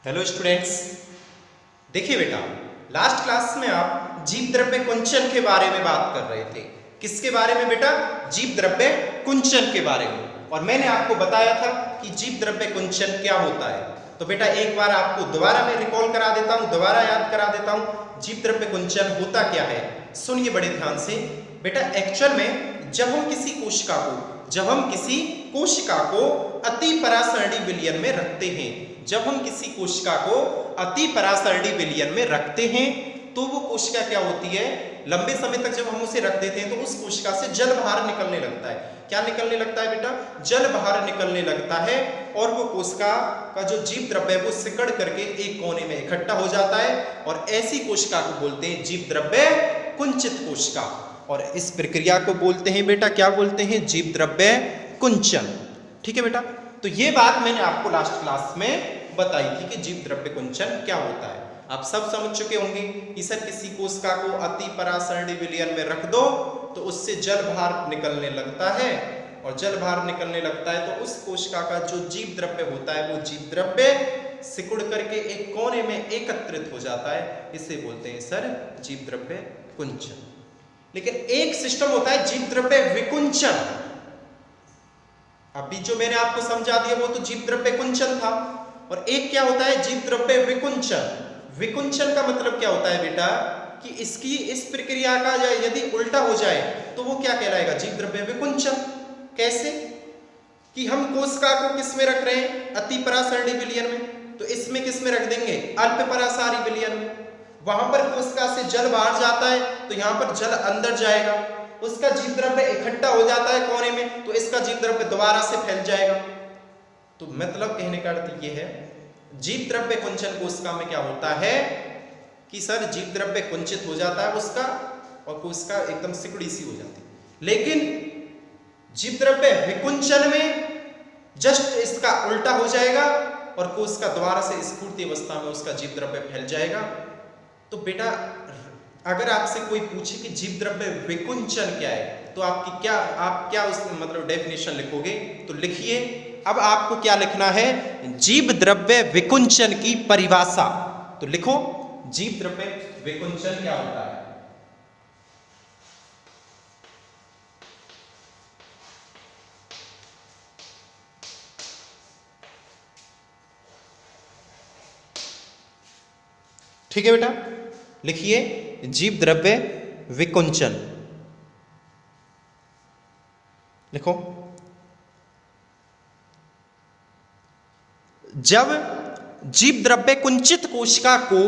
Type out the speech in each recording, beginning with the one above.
Hello students, देखिए बेटा, last class में आप जीव द्रव्य कुंचन के बारे में बात कर रहे थे। किसके बारे में बेटा? जीव द्रव्य कुंचन के बारे में। और मैंने आपको बताया था कि जीव द्रव्य कुंचन क्या होता है। तो बेटा एक बार आपको दोबारा मैं रिकॉल करा देता हूँ, दोबारा याद करा देता हूँ जीव द्रव्य कुंचन होता क्या है। सुनिए बड़े ध्यान से बेटा। एक्चुअल में जब हम किसी कोशिका को अति परासरणी विलयन में रखते हैं, जब हम किसी कोशिका को अति परासरणी विलयन में रखते हैं तो वो कोशिका क्या होती है, लंबे समय तक जब हम उसे रख देते हैं तो उस कोशिका से जल बाहर निकलने लगता है। क्या निकलने लगता है बेटा? जल बाहर निकलने लगता है। और वो कोशिका का जो जीव द्रव्य है वो सिकड़ करके एक कोने में इकट्ठा हो जाता है और ऐसी कोशिका को बोलते हैं जीव द्रव्य कुंचित कोशिका। और इस प्रक्रिया को बोलते हैं बेटा, क्या बोलते हैं? जीव द्रव्य कुंचन। ठीक है बेटा, तो ये बात मैंने आपको लास्ट क्लास में बताई थी कि जीव द्रव्य कुंचन क्या होता है। आप सब समझ चुके होंगे कि सर किसी कोशिका को अति परासरणी विलयन में रख दो तो उससे जल बाहर निकलने लगता है, और जल बाहर निकलने लगता है तो उस कोशिका का जो जीव द्रव्य होता है वो जीव द्रव्य सिकुड़ करके एक कोने में एकत्रित हो जाता है। इसे बोलते हैं सर जीव द्रव्य कुंचन। लेकिन एक सिस्टम होता है जीव द्रव्य विकुंचन। अभी जो मैंने आपको समझा दिया वो तो जीव द्रव्य कुंचन था, और एक क्या होता है? जीव द्रव्य विकुंचन। विकुंचन का मतलब क्या होता है बेटा कि इसकी इस प्रक्रिया का यदि उल्टा हो जाए तो वो क्या कहलाएगा? जीव द्रव्य विकुंचन। कैसे? कि हम कोशिका को किस में रख रहे हैं? अति परासरणी विलयन में। तो इसमें किस में रख देंगे? अल्प परासारी विलयन में। वहां पर कोशिका से जल बाहर जाता है तो यहां पर जल अंदर जाएगा, उसका जीव द्रव्य इकट्ठा हो जाता है कोने में तो इसका जीव द्रव्य दोबारा से फैल जाएगा। तो मतलब कहने का अर्थ यह है जीव द्रव्य कुंचन कोशिका में क्या होता है कि सर जीव द्रव्य कुंचित हो जाता है उसका, और कोशिका एकदम सिकुड़ी सी हो जाती है। लेकिन जीव द्रव्य विकुंचन में जस्ट इसका उल्टा हो जाएगा और कोशिका दोबारा से स्फूर्ति अवस्था में उसका जीव द्रव्य फैल जाएगा। तो बेटा अगर आपसे कोई पूछे कि जीव द्रव्य विकुंचन क्या है तो आप क्या उस मतलब डेफिनेशन लिखोगे? तो लिखिए, अब आपको क्या लिखना है? जीव द्रव्य विकुंचन की परिभाषा। तो लिखो जीव द्रव्य विकुंचन क्या होता है। ठीक है बेटा, लिखिए जीव द्रव्य विकुंचन। लिखो, जब जीव द्रव्य कुंचित कोशिका को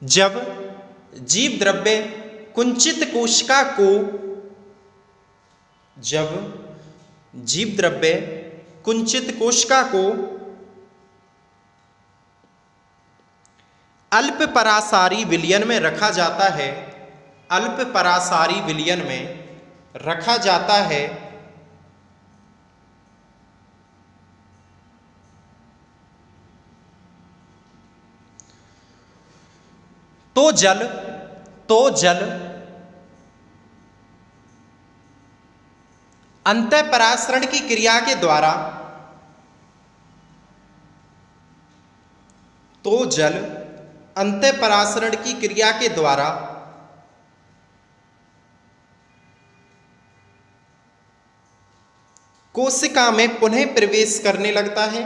जब जीव द्रव्य कुंचित कोशिका को जब जीव द्रव्य कुंचित कोशिका को अल्प परासारी विलयन में रखा जाता है, अल्प परासारी विलयन में रखा जाता है तो जल अंतःपरासरण की क्रिया के द्वारा तो जल अंतःपरासरण की क्रिया के द्वारा कोशिका में पुनः प्रवेश करने लगता है।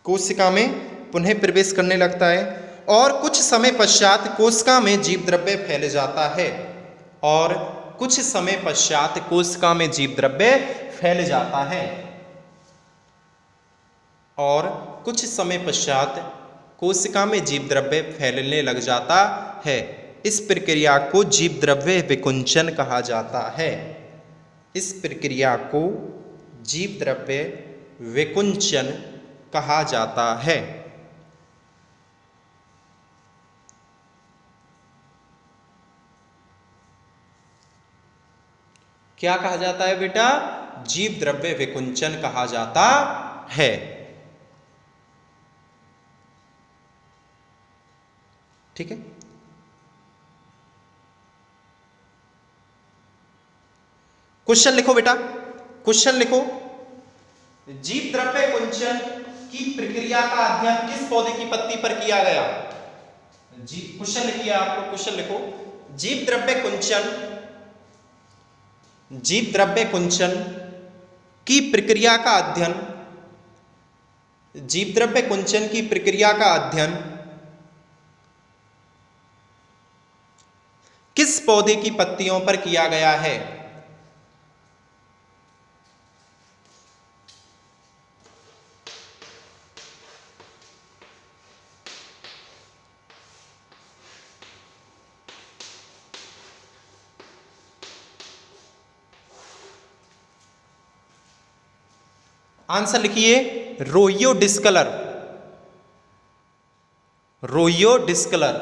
कोशिका में पुनः प्रवेश करने लगता है और कुछ समय पश्चात कोशिका में जीव द्रव्य फैल जाता है, और कुछ समय पश्चात कोशिका में जीव द्रव्य फैल जाता है, और कुछ समय पश्चात कोशिका में जीव द्रव्य फैलने लग जाता है। इस प्रक्रिया को जीव द्रव्य विकुंचन कहा जाता है। इस प्रक्रिया को जीव द्रव्य विकुंचन कहा जाता है। क्या कहा जाता है बेटा? जीव द्रव्य विकुंचन कहा जाता है। ठीक है, क्वेश्चन लिखो बेटा, क्वेश्चन लिखो। जीव द्रव्य कुंचन की प्रक्रिया का अध्ययन किस पौधे की पत्ती पर किया गया? जी क्वेश्चन लिखिए आप लोग, क्वेश्चन लिखो। जीव द्रव्य कुंचन की प्रक्रिया का अध्ययन, जीव द्रव्य कुंचन की प्रक्रिया का अध्ययन किस पौधे की पत्तियों पर किया गया है? आंसर लिखिए, रोइयो डिस्कलर, रोइयो डिस्कलर।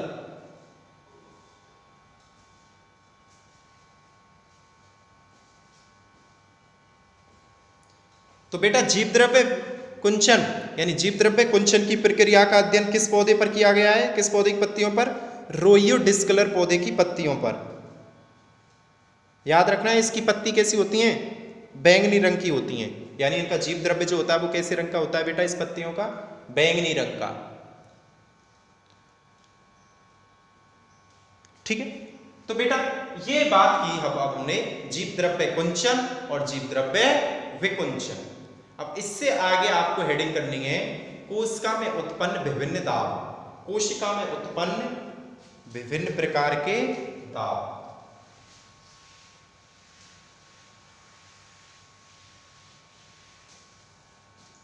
तो बेटा जीव द्रव्य कुंचन यानी जीव द्रव्य कुंचन की प्रक्रिया का अध्ययन किस पौधे पर किया गया है? किस पौधे की पत्तियों पर? रोइयो डिस्कलर पौधे की पत्तियों पर। याद रखना है इसकी पत्ती कैसी होती हैं? बैंगनी रंग की होती हैं, यानी इनका जीव द्रव्य जो होता है वो कैसे रंग का होता है बेटा? इस पत्तियों का बैंगनी रंग का। ठीक है, तो बेटा ये बात की अब हमने जीव द्रव्य कुंचन और जीव द्रव्य विकुंचन। अब इससे आगे आपको हेडिंग करनी है कोशिका में उत्पन्न विभिन्न दाब, कोशिका में उत्पन्न विभिन्न प्रकार के दाब।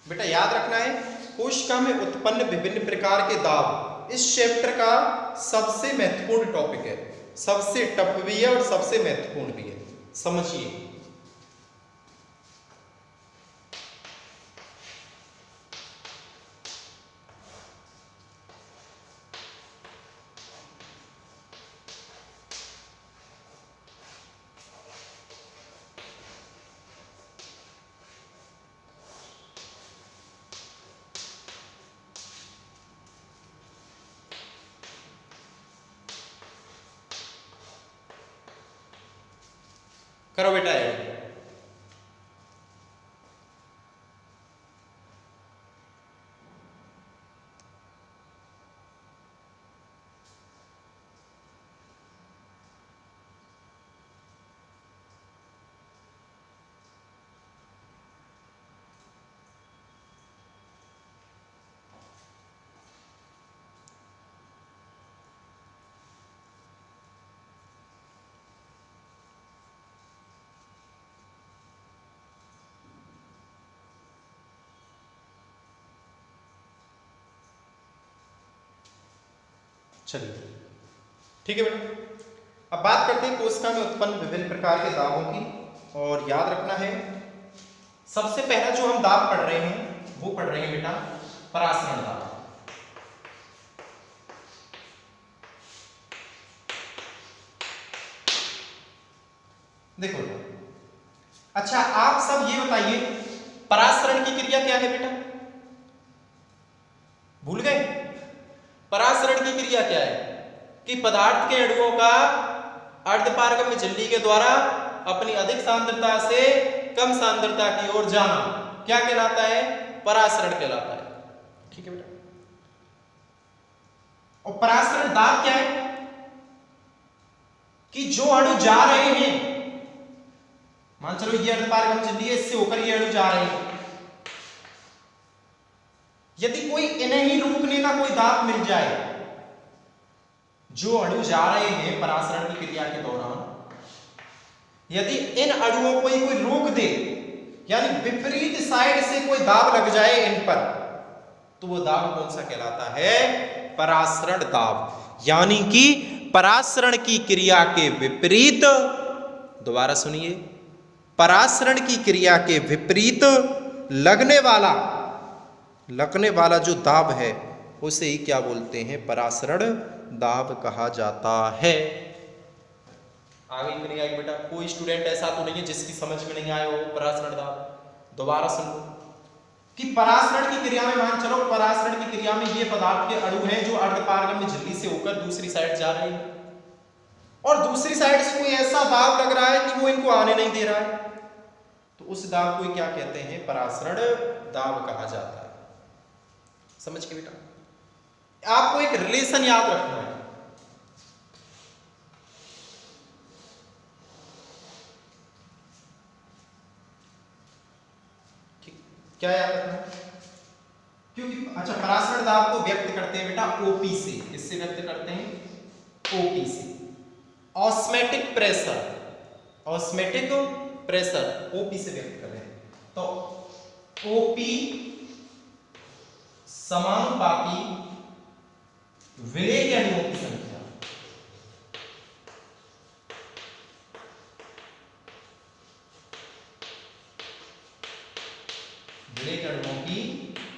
बेटा याद रखना है कोशिका में उत्पन्न विभिन्न प्रकार के दाब इस चैप्टर का सबसे महत्वपूर्ण टॉपिक है, सबसे टफ भी है और सबसे महत्वपूर्ण भी है, समझिए। करो बेटा ऐड। चलिए ठीक है बेटा, अब बात करते हैं कोशिका में उत्पन्न विभिन्न प्रकार के दाबों की। और याद रखना है सबसे पहला जो हम दाब पढ़ रहे हैं वो पढ़ रहे हैं बेटा परासरण दाब। देखो अच्छा आप सब ये बताइए परासरण की क्रिया क्या है बेटा? भूल गए? परासरण की क्रिया क्या है कि पदार्थ के अणुओं का अर्धपारगम्य झिल्ली के द्वारा अपनी अधिक सांद्रता से कम सांद्रता की ओर जाना क्या कहलाता है? परासरण कहलाता है। ठीक है बेटा, और परासरण दाब क्या है कि जो अणु जा रहे हैं, मान चलो ये अर्धपारगम्य झिल्ली है, इससे होकर ये अणु जा रहे हैं, यदि कोई इन्हें ही रोकने का कोई दाब मिल जाए, जो अणु जा रहे हैं परासरण की क्रिया के दौरान, यदि इन अणुओं को कोई रोक दे यानी विपरीत साइड से कोई दाब लग जाए इन पर, तो वो दाब कौन सा कहलाता है? परासरण दाब। यानी कि परासरण की क्रिया के विपरीत, दोबारा सुनिए, परासरण की क्रिया के विपरीत लगने वाला जो दाब है उसे ही क्या बोलते हैं? परासरण दाब कहा जाता है। आगे नहीं आएगी बेटा? कोई स्टूडेंट ऐसा तो नहीं है जिसकी समझ में नहीं आया हो परासरण दाब? दोबारा सुन लो कि परासरण की क्रिया में, मान चलो परासरण की क्रिया में ये पदार्थ के अणु हैं जो अर्धपारगम्य झिल्ली से होकर दूसरी साइड जा रहे हैं, और दूसरी साइड से कोई ऐसा दाब लग रहा है कि वो इनको आने नहीं दे रहा है, तो उस दाब को क्या कहते हैं? परासरण दाब कहा जाता है। समझ के बेटा, आपको एक रिलेशन याद रखना है। ठीक, क्या याद रखना है? क्योंकि अच्छा, परासरण दाब को व्यक्त करते हैं बेटा ओपी से। किससे व्यक्त करते हैं? ओपी से। Osmotic pressure, osmotic pressure OP से व्यक्त कर रहे हैं। तो ओपी समानुपाती विलेय के अणुओं की संख्या, विलेय के अणुओं की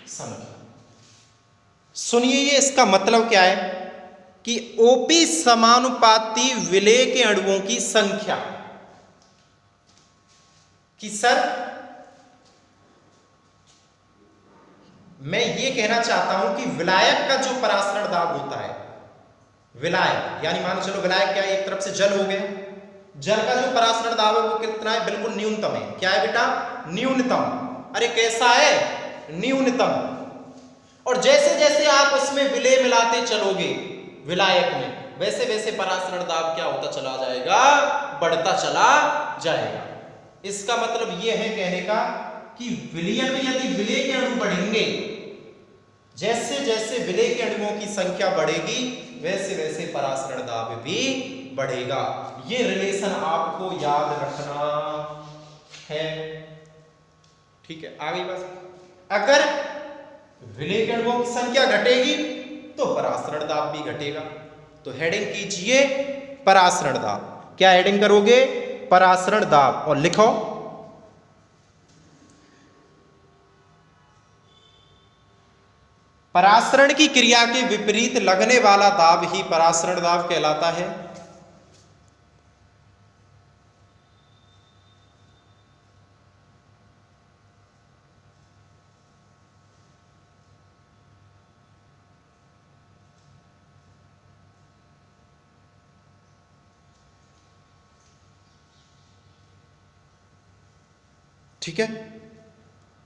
संख्या। सुनिए, ये इसका मतलब क्या है कि ओपी समानुपाती विलेय के अणुओं की संख्या, कि सर मैं ये कहना चाहता हूं कि विलायक का जो परासरण दाब होता है, विलायक यानी मान चलो विलायक क्या है? एक तरफ से जल हो गया, जल का जो परासरण दाब है वो कितना है? बिल्कुल न्यूनतम है। क्या है बेटा? न्यूनतम। अरे कैसा है? न्यूनतम। और जैसे जैसे आप उसमें विलेय मिलाते चलोगे विलायक में, वैसे वैसे परासरण दाब क्या होता चला जाएगा? बढ़ता चला जाएगा। इसका मतलब यह है कहने का कि विलय में यदि विलेय के अणु बढ़ेंगे, जैसे जैसे विलेय के अणुओं की संख्या बढ़ेगी, वैसे वैसे परासरण दाब भी बढ़ेगा। ये रिलेशन आपको याद रखना है। ठीक है, आगे बस। अगर विलेय के अणुओं की संख्या घटेगी तो परासरण दाब भी घटेगा। तो हेडिंग कीजिए परासरण दाब। क्या हेडिंग करोगे? परासरण दाब। और लिखो परासरण की क्रिया के विपरीत लगने वाला दाब ही परासरण दाब कहलाता है। ठीक है,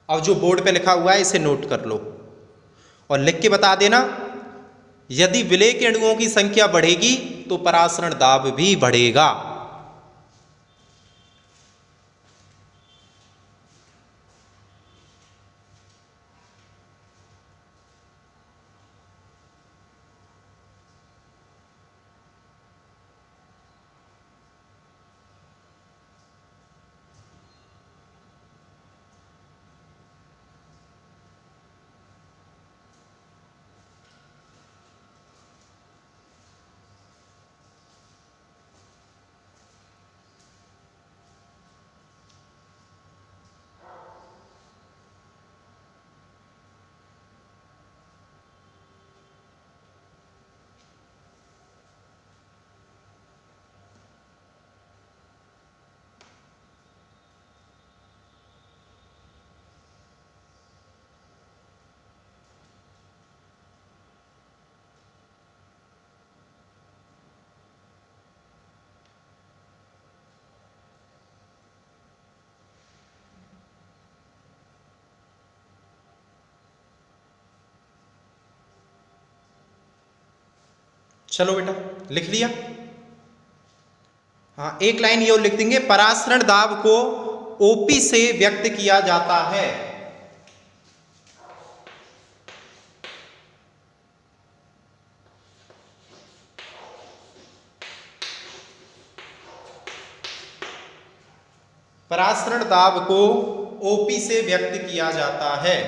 अब जो बोर्ड पे लिखा हुआ है इसे नोट कर लो और लिख के बता देना। यदि विलेय के अणुओं की संख्या बढ़ेगी तो परासरण दाब भी बढ़ेगा। चलो बेटा, लिख लिया? हाँ, एक लाइन ये लिख देंगे, परासरण दाब को ओपी से व्यक्त किया जाता है। परासरण दाब को ओपी से व्यक्त किया जाता है।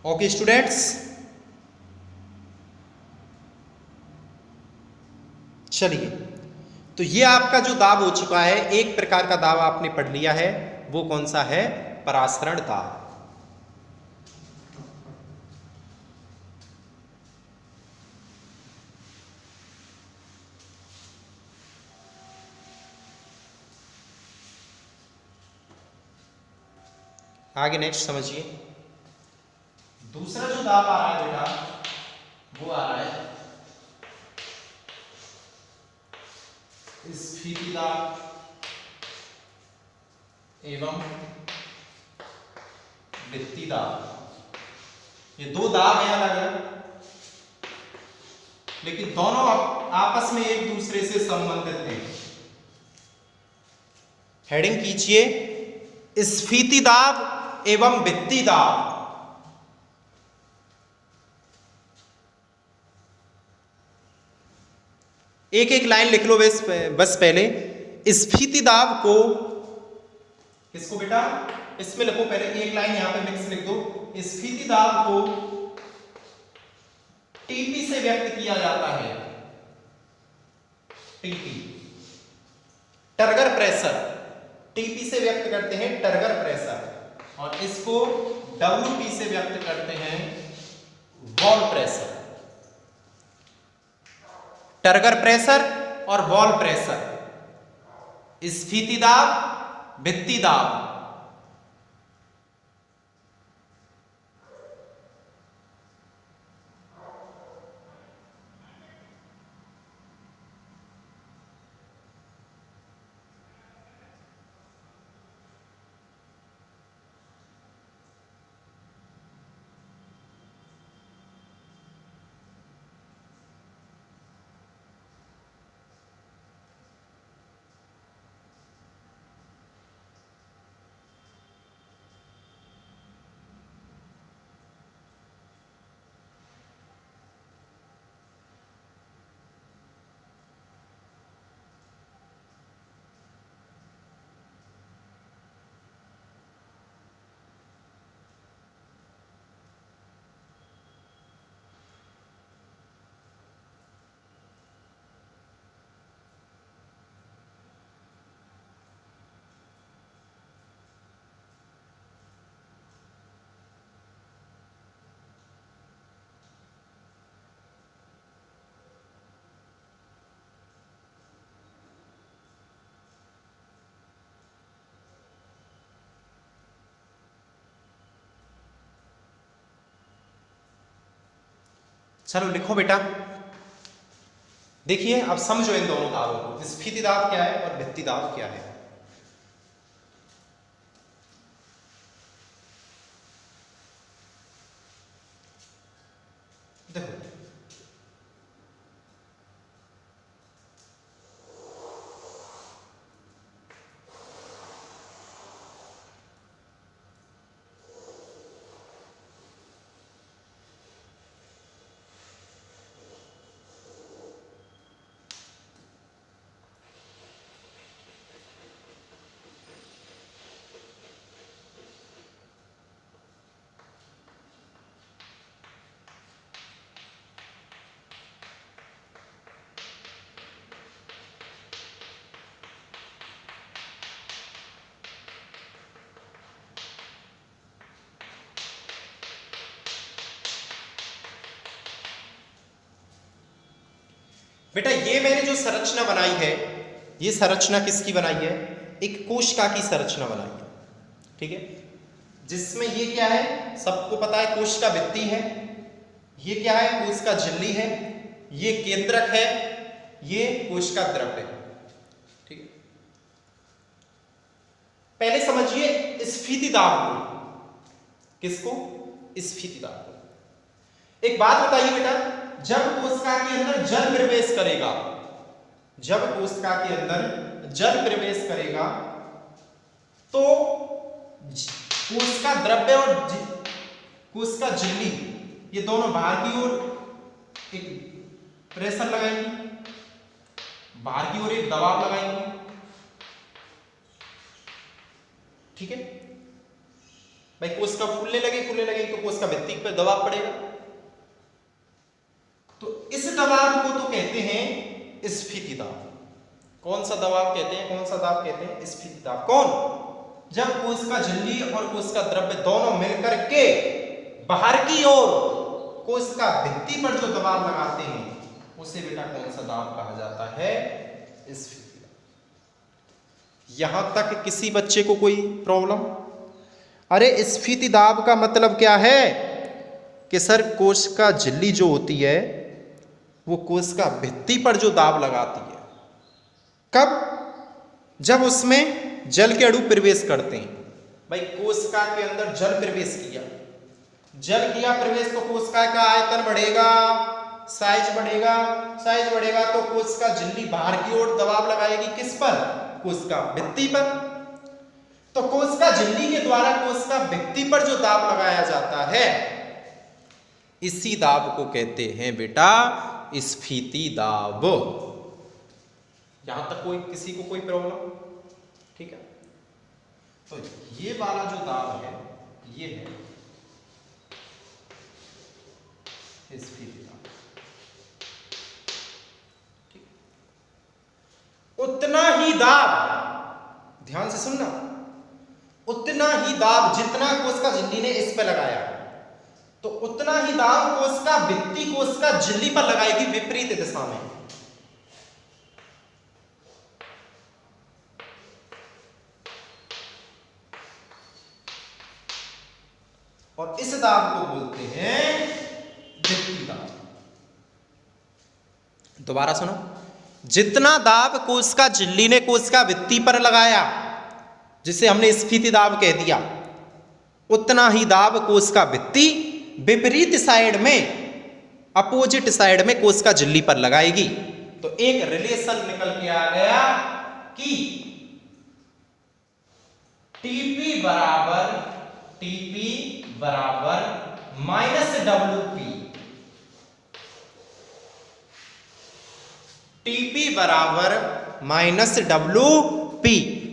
ओके स्टूडेंट्स, चलिए, तो ये आपका जो दाब हो चुका है, एक प्रकार का दाब आपने पढ़ लिया है। वो कौन सा है? परासरण दाब। आगे नेक्स्ट समझिए। दूसरा जो दाब आ रहा है बेटा, वो आ रहा है स्फीति दाब एवं वृत्ति दाब। ये दो दाब हैं अलग अलग, लेकिन दोनों आपस में एक दूसरे से संबंधित हैं। हेडिंग कीजिए स्फीति दाब एवं वृत्ति दाब। एक एक लाइन लिख लो बस पहले। स्फीति दाब को, किसको बेटा, इसमें लिखो पहले, एक लाइन यहां पे मिक्स लिख दो। स्फीति दाब को टीपी से व्यक्त किया जाता है। टीपी, टर्गर प्रेशर, टीपी से व्यक्त करते हैं टर्गर प्रेशर, और इसको डब्ल्यूपी से व्यक्त करते हैं वॉल प्रेशर। टर्गर प्रेशर और वॉल प्रेशर, स्फीति दाब, वृत्ति दाब। चलो लिखो बेटा। देखिए अब समझो इन दोनों दाबों को, स्फीति दाब क्या है और वृत्ति दाब क्या है। देखो बेटा, ये मैंने जो संरचना बनाई है, ये संरचना किसकी बनाई है? एक कोशिका की संरचना बनाई है, ठीक है। जिसमें ये क्या है, सबको पता है कोशिका भित्ति है, ये क्या है, कोशिका झिल्ली है, ये केंद्रक है, ये कोशिका द्रव्य है, ठीक है। पहले समझिए स्फीति दाब को। किसको? स्फीति दाब को। एक बात बताइए बेटा, जब कोशिका के अंदर जल प्रवेश करेगा, जब कोशिका के अंदर जल प्रवेश करेगा तो कोशिका द्रव्य और कोशिका झिल्ली ये दोनों बाहर की ओर एक प्रेशर लगाएंगे, बाहर की ओर एक दबाव लगाएंगे, ठीक है भाई। कोशिका फूलने लगे तो कोशिका भित्ति पर दबाव पड़ेगा, तो इस दबाव को तो कहते हैं स्फीति दाब। कौन सा दबाव कहते हैं, कौन सा दाब कहते हैं? स्फीति दाब। कौन? जब कोशिका झिल्ली और कोशिका द्रव्य दोनों मिलकर के बाहर की ओर कोशिका भित्ति पर जो दबाव लगाते हैं उसे बेटा कौन सा दाब कहा जाता है? स्फीति दाब। यहां तक किसी बच्चे को कोई प्रॉब्लम? अरे स्फीति दाब का मतलब क्या है कि सर कोशिका झिल्ली जो होती है वो कोशिका भित्ति पर जो दाब लगाती है, कब? जब उसमें जल के अणु प्रवेश करते हैं। भाई कोशिका के अंदर जल प्रवेश किया, जल किया प्रवेश, तो कोशिका का आयतन बढ़ेगा, साइज बढ़ेगा, साइज बढ़ेगा तो कोशिका झिल्ली बाहर की ओर दबाव लगाएगी, किस पर? कोशिका भित्ति पर। तो कोशिका झिल्ली के द्वारा कोशिका भित्ति पर जो दाब लगाया जाता है, इसी दाब को कहते हैं बेटा स्फीति दाब। यहां तक कोई किसी को कोई प्रॉब्लम? ठीक है, तो ये वाला जो दाब है ये है स्फीति दाब। ठीक, उतना ही दाब, ध्यान से सुनना, उतना ही दाब जितना कोशिका झिल्ली ने इस पे लगाया, तो उतना ही दाब कोशिका भित्ति कोशिका झिल्ली पर लगाएगी विपरीत दिशा में। और इस दाब को बोलते हैं भित्ति दाब। दोबारा सुनो, जितना दाब कोशिका झिल्ली ने कोशिका भित्ति पर लगाया, जिसे हमने स्फीति दाब कह दिया, उतना ही दाब कोशिका भित्ति विपरीत साइड में, अपोजिट साइड में कोशिका झिल्ली पर लगाएगी। तो एक रिलेशन निकल के आ गया कि टीपी बराबर माइनस WP, टीपी बराबर माइनस WP,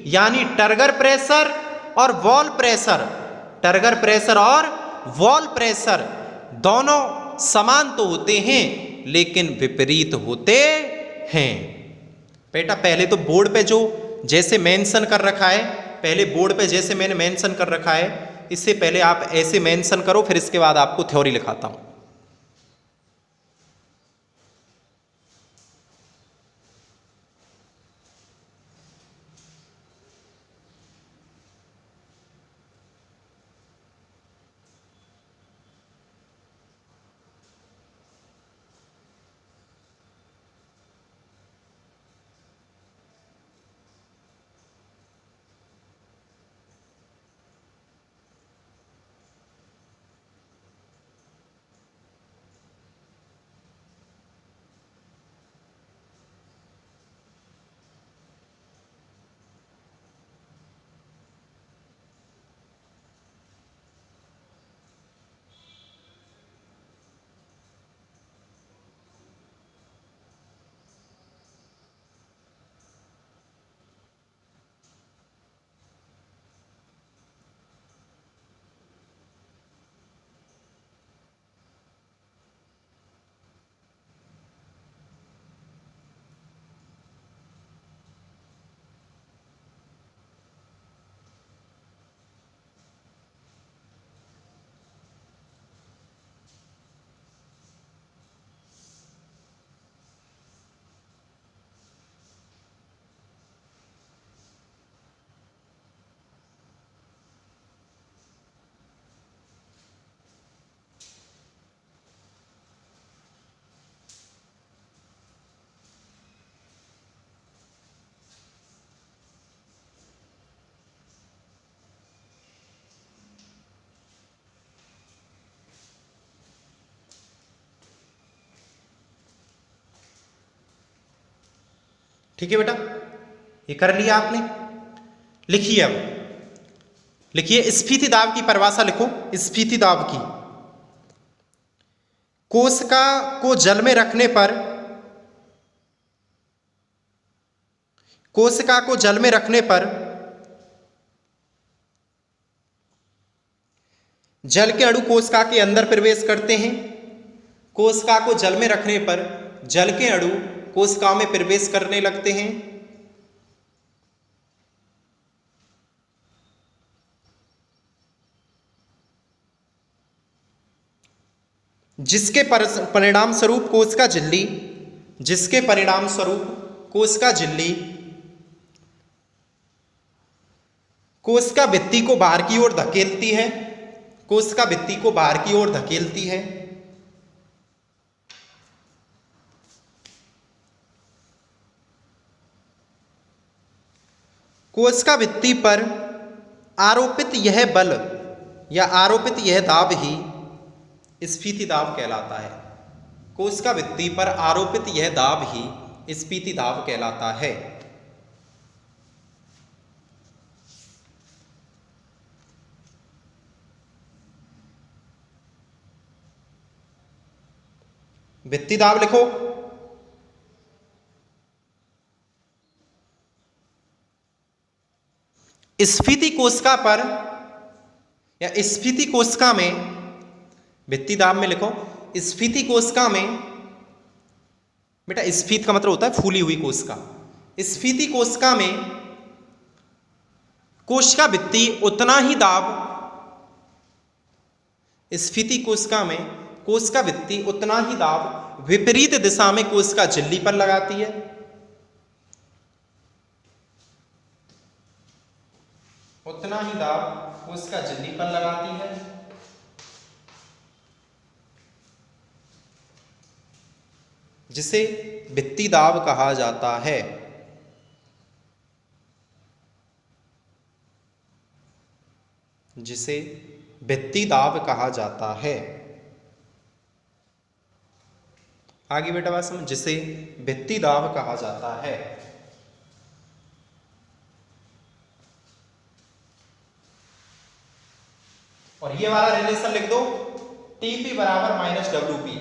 यानी टर्गर प्रेशर और वॉल प्रेशर, टर्गर प्रेशर और वॉल प्रेशर दोनों समान तो होते हैं लेकिन विपरीत होते हैं। बेटा पहले तो बोर्ड पे जो जैसे मेंशन कर रखा है, पहले बोर्ड पे जैसे मैंने मेंशन कर रखा है, इससे पहले आप ऐसे मेंशन करो, फिर इसके बाद आपको थ्योरी लिखाता हूं। ठीक है बेटा, ये कर लिया आपने। लिखिए, अब लिखिए स्फीति दाब की परिभाषा लिखो। स्फीति दाब की, कोशिका को जल में रखने पर, कोशिका को जल में रखने पर जल के अणु कोशिका के अंदर प्रवेश करते हैं। कोशिका को जल में रखने पर जल के अणु कोशिकाओं में प्रवेश करने लगते हैं। जिसके परिणाम स्वरूप कोशिका झिल्ली, जिसके परिणाम स्वरूप कोशिका झिल्ली कोशिका भित्ति को बाहर की ओर धकेलती है, कोशिका भित्ति को बाहर की ओर धकेलती है। कोशिका भित्ति पर आरोपित यह बल या आरोपित यह दाब ही स्फीति दाब कहलाता है। कोशिका भित्ति पर आरोपित यह दाब ही स्फीति दाब कहलाता है। भित्ति दाब लिखो। स्फीति कोशिका पर या स्फीति कोशिका में, भित्ति दाब में लिखो, स्फीति कोशिका में, बेटा स्फीत का मतलब होता है फूली हुई कोशिका। स्फीति कोशिका में कोशिका भित्ति उतना ही दाब, स्फीति कोशिका में कोशिका भित्ति उतना ही दाब विपरीत दिशा में कोशिका झिल्ली पर लगाती है। उतना ही दाब कोशिका झिल्ली पर लगाती है। जिसे भित्ति दाब कहा जाता है। जिसे भित्ति दाब कहा जाता है। आगे बेटा बात समझ, जिसे भित्ति दाब कहा जाता है। और ये वाला रिलेशन लिख दो, टीपी बराबर माइनस डब्ल्यूपी।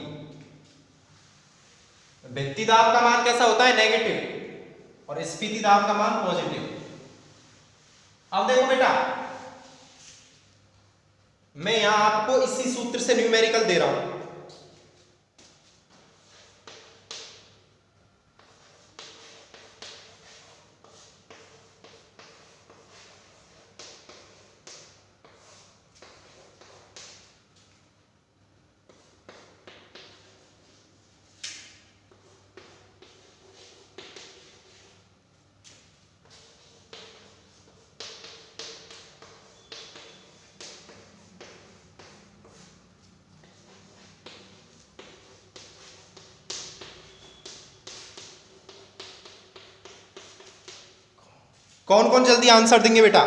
भित्ति दाब का मान कैसा होता है? नेगेटिव, और स्फीति दाब का मान पॉजिटिव। अब देखो बेटा, मैं यहां आपको इसी सूत्र से न्यूमेरिकल दे रहा हूं। कौन कौन जल्दी आंसर देंगे बेटा?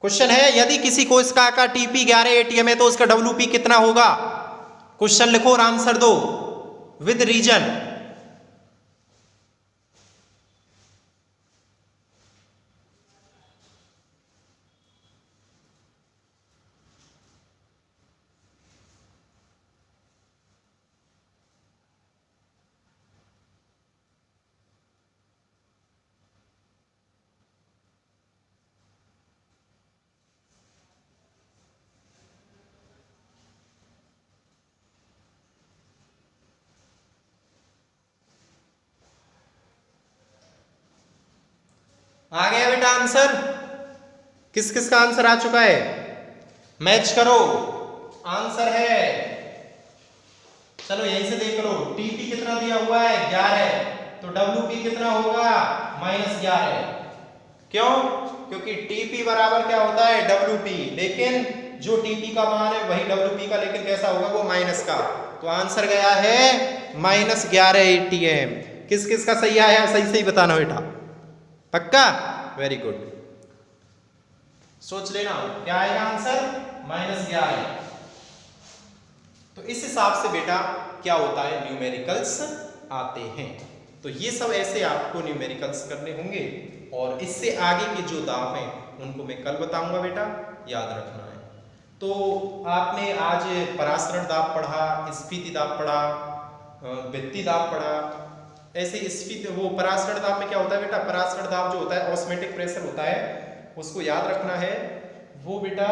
क्वेश्चन है, यदि किसी कोशिका का टीपी 11 एटीएम है तो उसका डब्ल्यूपी कितना होगा? क्वेश्चन लिखो और आंसर दो विद रीजन। आ गया बेटा आंसर? किस किस का आंसर आ चुका है? मैच करो। आंसर है, चलो यहीं से देख लो, टीपी कितना दिया हुआ है? 11, तो डब्ल्यूपी कितना होगा? -11। क्यों? क्योंकि टीपी बराबर क्या होता है? डब्ल्यूपी, लेकिन जो टीपी का मान है वही डब्ल्यूपी का, लेकिन कैसा होगा? वो माइनस का। तो आंसर गया है -11 एटीएम। किस किस का सही आया? सही सही बताना बेटा, पक्का? वेरी गुड, सोच लेना क्या आएगा आंसर? -11। तो इस हिसाब से बेटा क्या होता है? न्यूमेरिकल्स आते हैं। तो ये सब ऐसे आपको न्यूमेरिकल्स करने होंगे, और इससे आगे के जो दाब हैं उनको मैं कल बताऊंगा बेटा, याद रखना है। तो आपने आज परासरण दाब पढ़ा, स्फीति दाब पढ़ा, भित्ति दाब पढ़ा। ऐसे स्फीति, वो परासरण दाब में क्या होता है बेटा? परासरण दाब जो होता है ऑस्मेटिक प्रेशर होता है, उसको याद रखना है। वो बेटा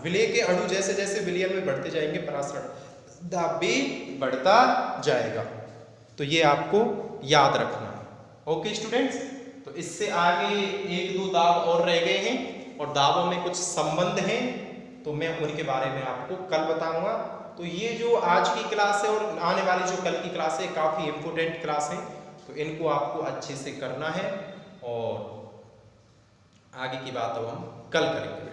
विलय के अणु जैसे जैसे विलयन में बढ़ते जाएंगे, परासरण दाब भी बढ़ता जाएगा। तो ये आपको याद रखना है। ओके स्टूडेंट्स, तो इससे आगे 1-2 दाब और रह गए हैं, और दाबों में कुछ संबंध हैं, तो मैं उनके बारे में आपको कल बताऊंगा। तो ये जो आज की क्लास है और आने वाली जो कल की क्लास है, काफ़ी इम्पोर्टेंट क्लास है, तो इनको आपको अच्छे से करना है। और आगे की बात अब हम कल करेंगे।